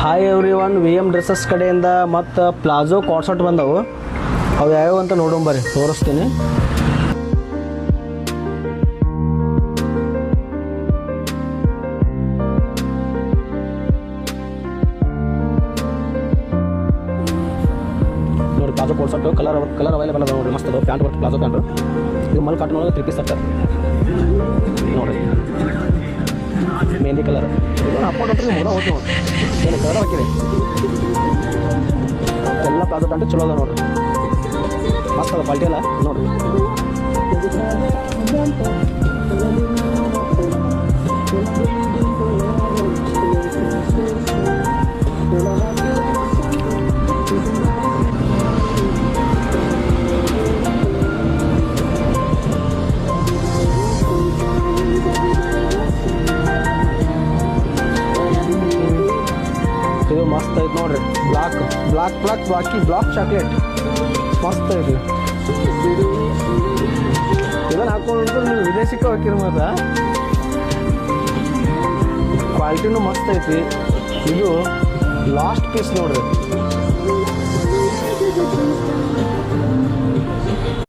Hi everyone we M dresses ಕಡೆಯಿಂದ ಮತ್ತು palazzo ಕಾರ್ಸೆಟ್ ಬಂದವು. ಅವು ಯಾವ್ಯಾವ ಅಂತ ನೋಡೋಂಬರಿ ತೋರಿಸ್ತೀನಿ. ನೋಡಿ ಪ್ಲಾಜೋ ಕಾರ್ಸೆಟ್ ಕಲರ್ ಅವೈಲೇಬಲ್ ಅದ ನೋಡಿರಿ. ಮಸ್ತ್ ಅದು ಪ್ಯಾಂಟ್ ಬರ್ತದೆ ಪ್ಲಾಜೋ ಪ್ಯಾಂಟು. ಇದು ಮಲ್ ಕಾಟನ್ ಒಳಗೆ 3 ಪೀಸ್ ಸೆಟ್ ನೋಡಿರಿ. ಮೆಹಂದಿ ಕಲರ್ ಇದು ಹಾಕೊಂಡ್ರೆ ಮೂರ ಹೋಗಿ ನೋಡಿ ಏನು ಕಲರ್ ಹಾಕಿರಿ. ಎಲ್ಲ ಪ್ಲಾಜೋ ಪ್ಯಾಂಟು ಚಲೋ ಅದ ನೋಡಿರಿ. ಮಸ್ತ್ ಅದ ಕ್ವಾಲಿಟಿ ಎಲ್ಲ ನೋಡಿರಿ. ಇದು ಮಸ್ತ್ ಐತೆ ನೋಡ್ರಿ. ಬ್ಲಾಕ್ ಚಾಕ್ಲೇಟ್ ಮಸ್ತ್ ಐತಿ. ಇದನ್ನು ಹಾಕೊಂಡ್ರೆ ನೀವು ವಿದೇಶಕ್ಕೆ ಹೋಗಿರಿ. ಮತ್ತು ಕ್ವಾಲಿಟಿನೂ ಮಸ್ತ್ ಐತಿ. ಇದು ಲಾಸ್ಟ್ ಪೀಸ್ ನೋಡ್ರಿ.